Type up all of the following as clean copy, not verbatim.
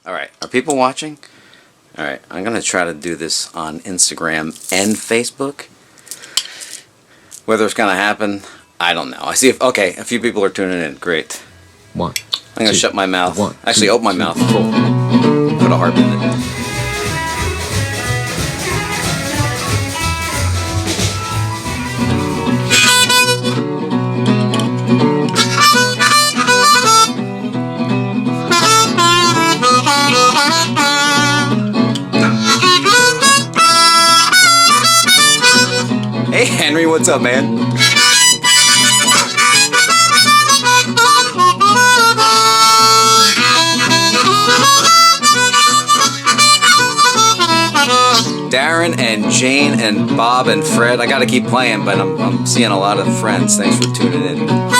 Alright, are people watching? Alright, I'm going to try to do this on Instagram and Facebook. Whether it's going to happen, I don't know. I see if, okay, a few people are tuning in. Great. One. I'm going to shut my mouth. One, Actually, two, open my mouth. Cool. Put a harp in it. Hey Henry, what's up, man? Darren and Jane and Bob and Fred. I gotta keep playing, but I'm seeing a lot of friends. Thanks for tuning in.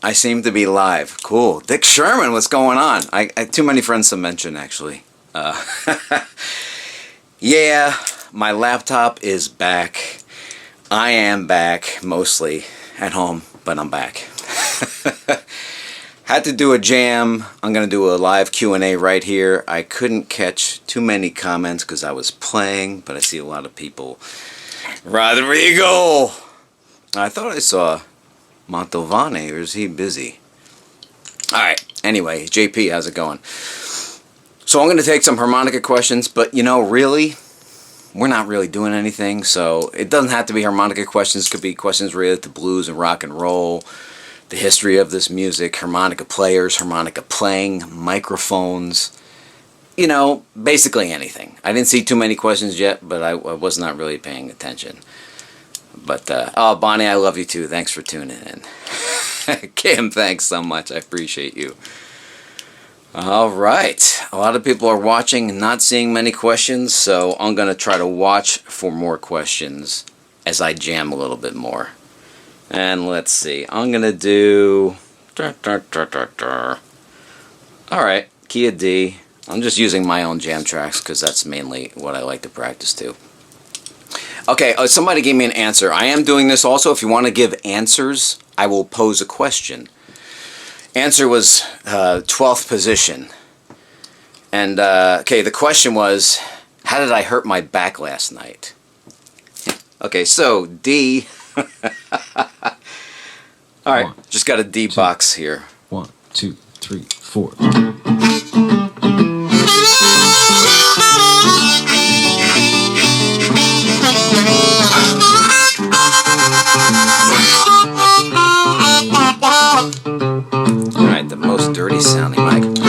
I seem to be live. Cool. Dick Sherman, what's going on? I too many friends to mention, actually. Yeah, my laptop is back. I am back, mostly at home, but I'm back. Had to do a jam. I'm going to do a live Q&A right here. I couldn't catch too many comments because I was playing, but I see a lot of people. Rodrigo! I thought I saw Montalvane, or is he busy? Alright, anyway, JP, how's it going? So I'm going to take some harmonica questions, but you know, really, we're not really doing anything, so it doesn't have to be harmonica questions. It could be questions related to blues and rock and roll, the history of this music, harmonica players, harmonica playing, microphones, you know, basically anything. I didn't see too many questions yet, but I was not really paying attention. But, oh, Bonnie, I love you too. Thanks for tuning in. Kim, thanks so much. I appreciate you. All right. A lot of people are watching and not seeing many questions, so I'm going to try to watch for more questions as I jam a little bit more. And let's see. I'm going to do... All right. Key of D. I'm just using my own jam tracks because that's mainly what I like to practice to. Okay, somebody gave me an answer. I am doing this also. If you want to give answers, I will pose a question. Answer was 12th position. And, okay, the question was, how did I hurt my back last night? Okay, so D. All right, just got a D box here. 1, 2, 3, 4. dirty sounding mic.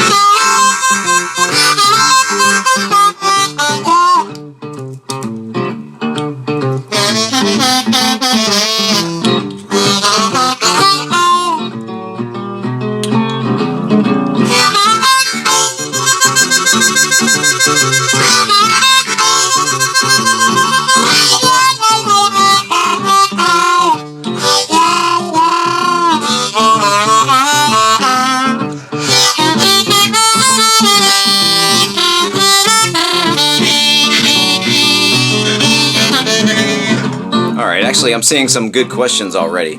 Alright, actually I'm seeing some good questions already.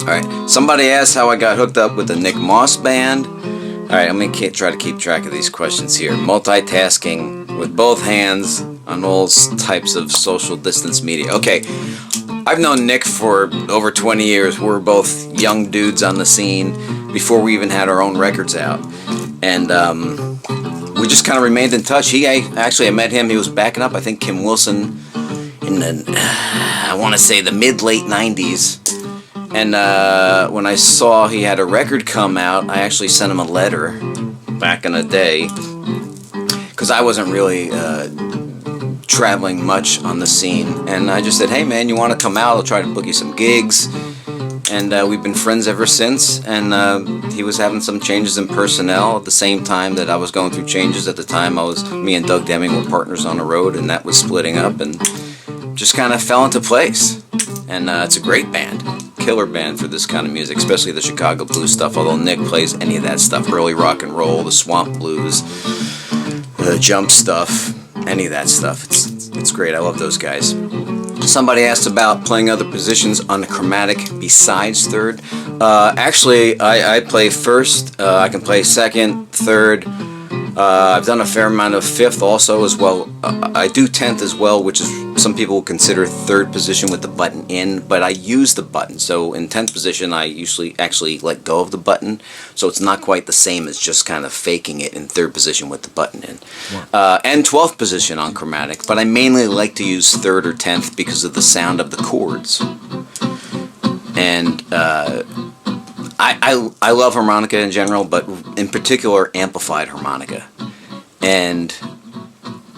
Alright, somebody asked how I got hooked up with the Nick Moss band. Alright, I'm going to try to keep track of these questions here. Multitasking with both hands on all types of social distance media. Okay, I've known Nick for over 20 years. We're both young dudes on the scene before we even had our own records out. And we just kind of remained in touch. I met him, he was backing up, I think, Kim Wilson in the, I want to say the mid-late 90s. And when I saw he had a record come out, I actually sent him a letter back in the day, because I wasn't really traveling much on the scene. And I just said, hey man, you want to come out? I'll try to book you some gigs. And we've been friends ever since. And he was having some changes in personnel at the same time that I was going through changes. At the time, me and Doug Deming were partners on the road, and that was splitting up, and just kind of fell into place. And it's a great band, killer band for this kind of music, especially the Chicago blues stuff. Although Nick plays any of that stuff, early rock and roll, the swamp blues, the jump stuff, any of that stuff. It's great. I love those guys. Somebody asked about playing other positions on the chromatic besides third. Actually, I play first. I can play second, third. I've done a fair amount of fifth also as well. I do 10th as well, which is some people would consider third position with the button in, but I use the button. So in 10th position, I usually actually let go of the button, so it's not quite the same as just kind of faking it in third position with the button in. And 12th position on chromatic, but I mainly like to use third or 10th because of the sound of the chords. And I love harmonica in general, but in particular amplified harmonica. And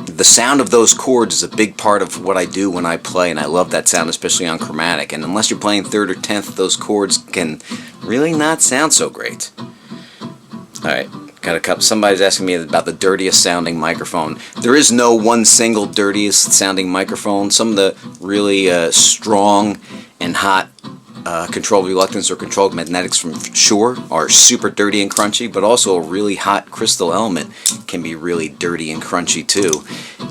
the sound of those chords is a big part of what I do when I play, and I love that sound, especially on chromatic. And unless you're playing third or 10th, those chords can really not sound so great. Alright, got a couple. Somebody's asking me about the dirtiest sounding microphone. There is no one single dirtiest sounding microphone. Some of the really strong and hot controlled reluctance or controlled magnetics from Shure are super dirty and crunchy, but also a really hot crystal element can be really dirty and crunchy too.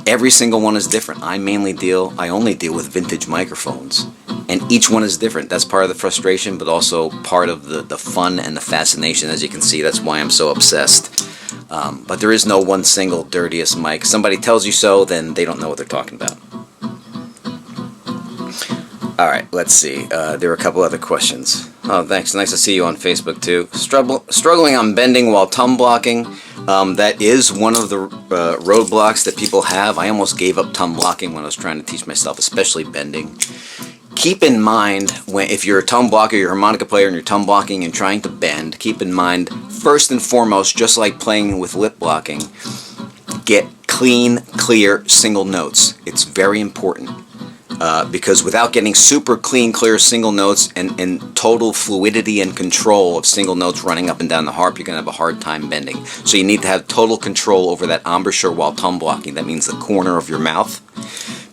Every single one is different. I only deal with vintage microphones, and each one is different. That's part of the frustration, but also part of the fun and the fascination. As you can see, that's why I'm so obsessed. But there is no one single dirtiest mic. Somebody tells you so, then they don't know what they're talking about. Alright, let's see. There were a couple other questions. Oh, thanks. Nice to see you on Facebook, too. Struggling on bending while tongue blocking. That is one of the roadblocks that people have. I almost gave up tongue blocking when I was trying to teach myself, especially bending. Keep in mind, if you're a tongue blocker, you're a harmonica player, and you're tongue blocking and trying to bend, keep in mind, first and foremost, just like playing with lip blocking, get clean, clear, single notes. It's very important. Because without getting super clean, clear single notes and total fluidity and control of single notes running up and down the harp, you're going to have a hard time bending. So you need to have total control over that embouchure while tongue blocking. That means the corner of your mouth,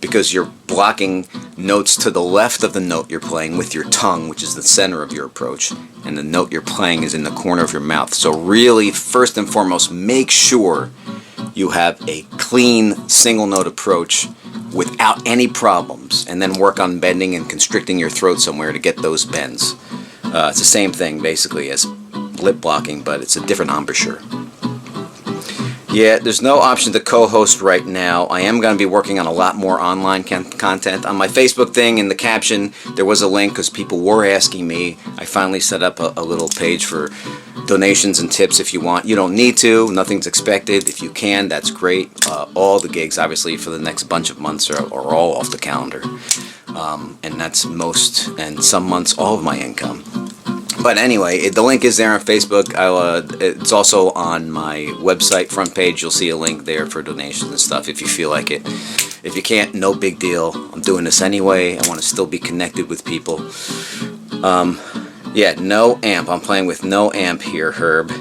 because you're blocking notes to the left of the note you're playing with your tongue, which is the center of your approach, and the note you're playing is in the corner of your mouth. So really, first and foremost, make sure you have a clean single note approach without any problems, and then work on bending and constricting your throat somewhere to get those bends. It's the same thing basically as lip blocking, but it's a different embouchure. Yeah, there's no option to co-host right now. I am going to be working on a lot more online content. On my Facebook thing, in the caption, there was a link because people were asking me. I finally set up a little page for donations and tips if you want. You don't need to. Nothing's expected. If you can, that's great. All the gigs, obviously, for the next bunch of months are all off the calendar. And that's most, and some months, all of my income. But anyway, the link is there on Facebook. It's also on my website front page. You'll see a link there for donations and stuff if you feel like it. If you can't, no big deal. I'm doing this anyway. I want to still be connected with people. Yeah, no amp. I'm playing with no amp here, Herb.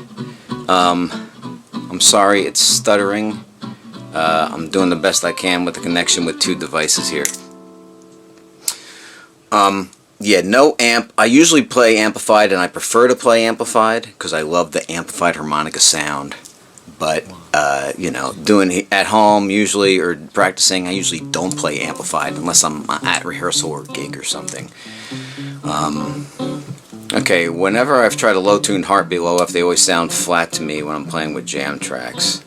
I'm sorry, it's stuttering. I'm doing the best I can with the connection with 2 devices here. Yeah, no amp. I usually play amplified, and I prefer to play amplified because I love the amplified harmonica sound. But, you know, doing it at home usually, or practicing, I usually don't play amplified unless I'm at rehearsal or gig or something. Okay, whenever I've tried a low-tuned harp below F, they always sound flat to me when I'm playing with jam tracks.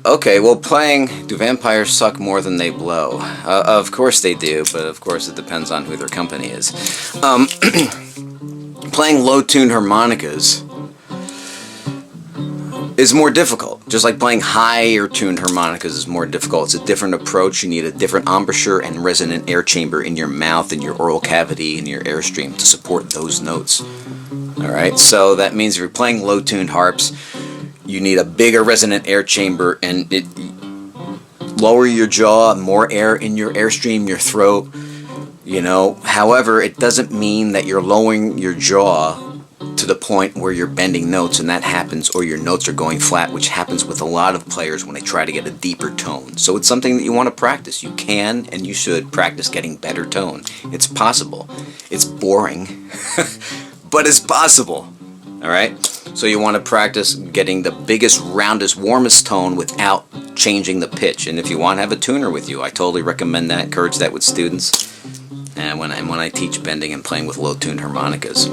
Okay, well, do vampires suck more than they blow? Of course they do, but of course it depends on who their company is. Playing low-tuned harmonicas is more difficult. Just like playing higher-tuned harmonicas is more difficult. It's a different approach. You need a different embouchure and resonant air chamber in your mouth and your oral cavity and your airstream to support those notes. Alright, so that means if you're playing low-tuned harps, you need a bigger resonant air chamber, and lower your jaw, more air in your airstream, your throat, you know. However, it doesn't mean that you're lowering your jaw to the point where you're bending notes, and that happens, or your notes are going flat, which happens with a lot of players when they try to get a deeper tone. So it's something that you want to practice. You can and you should practice getting better tone. It's possible. It's boring, but it's possible. Alright? So you want to practice getting the biggest, roundest, warmest tone without changing the pitch. And if you want to have a tuner with you, I totally recommend that, encourage that with students. And when I teach bending and playing with low-tuned harmonicas.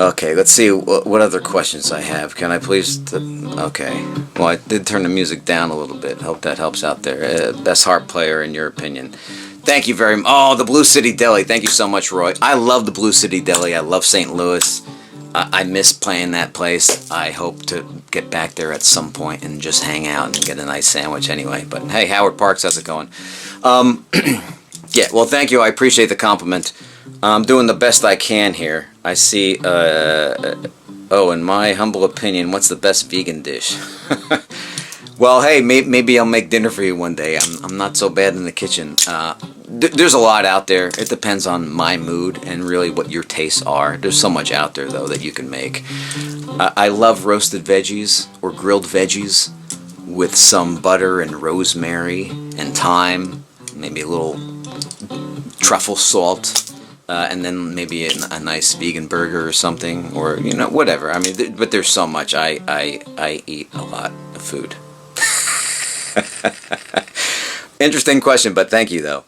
Okay, let's see what other questions I have. Can I please... Okay. Well, I did turn the music down a little bit. Hope that helps out there. Best harp player in your opinion. Thank you very much. Oh, the Blue City Deli. Thank you so much, Roy. I love the Blue City Deli. I love St. Louis. I miss playing that place. I hope to get back there at some point and just hang out and get a nice sandwich anyway. But hey, Howard Parks, how's it going? Yeah, well, thank you. I appreciate the compliment. I'm doing the best I can here. I see, oh, in my humble opinion, what's the best vegan dish? Well, hey, maybe I'll make dinner for you one day. I'm not so bad in the kitchen. There's a lot out there. It depends on my mood and really what your tastes are. There's so much out there, though, that you can make. I love roasted veggies or grilled veggies with some butter and rosemary and thyme, maybe a little truffle salt, and then maybe a nice vegan burger or something, or, you know, whatever. I mean, but there's so much. I eat a lot of food. Interesting question, but thank you, though.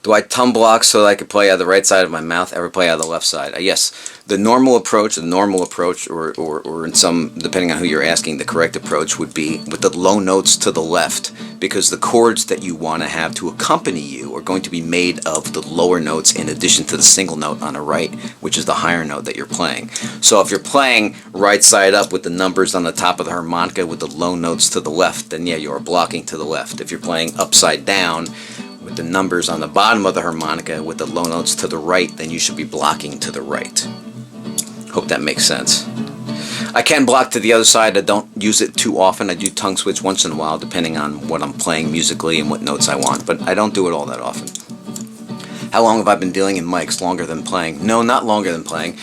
Do I tongue block so that I can play out of the right side of my mouth, ever play out of the left side? Yes. The normal approach, or in some, depending on who you're asking, the correct approach would be with the low notes to the left, because the chords that you want to have to accompany you are going to be made of the lower notes in addition to the single note on the right, which is the higher note that you're playing. So if you're playing right side up with the numbers on the top of the harmonica with the low notes to the left, then yeah, you are blocking to the left. If you're playing upside down with the numbers on the bottom of the harmonica with the low notes to the right, then you should be blocking to the right. Hope that makes sense. I can block to the other side. I don't use it too often. I do tongue switch once in a while depending on what I'm playing musically and what notes I want, but I don't do it all that often. How long have I been dealing in mics? Longer than playing? No, not longer than playing,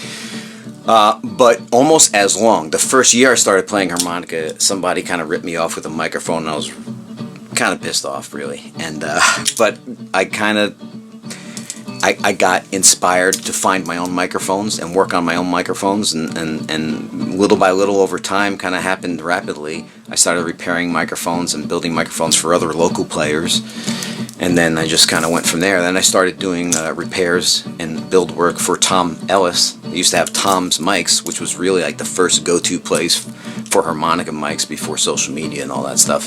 but almost as long. The first year I started playing harmonica, somebody kind of ripped me off with a microphone, and I was kind of pissed off, really. And but I got inspired to find my own microphones and work on my own microphones, and little by little over time, kind of happened rapidly. I started repairing microphones and building microphones for other local players, and then I just kind of went from there. Then I started doing repairs and build work for Tom Ellis. I used to have Tom's Mics, which was really like the first go-to place for harmonica mics before social media and all that stuff.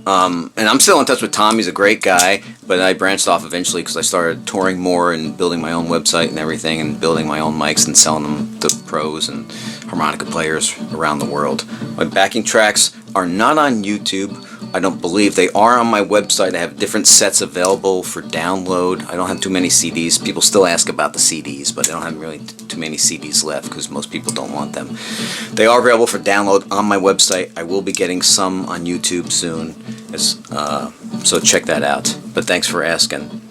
And I'm still in touch with Tom. He's a great guy, but I branched off eventually because I started touring more and building my own website and everything, and building my own mics and selling them to pros and harmonica players around the world. My backing tracks are not on YouTube I don't believe they are on my website. I have different sets available for download. I don't have too many CDs. People still ask about the CDs, but I don't have really too many CDs left because most people don't want them. They are available for download on my website. I will be getting some on YouTube soon, so check that out. But thanks for asking.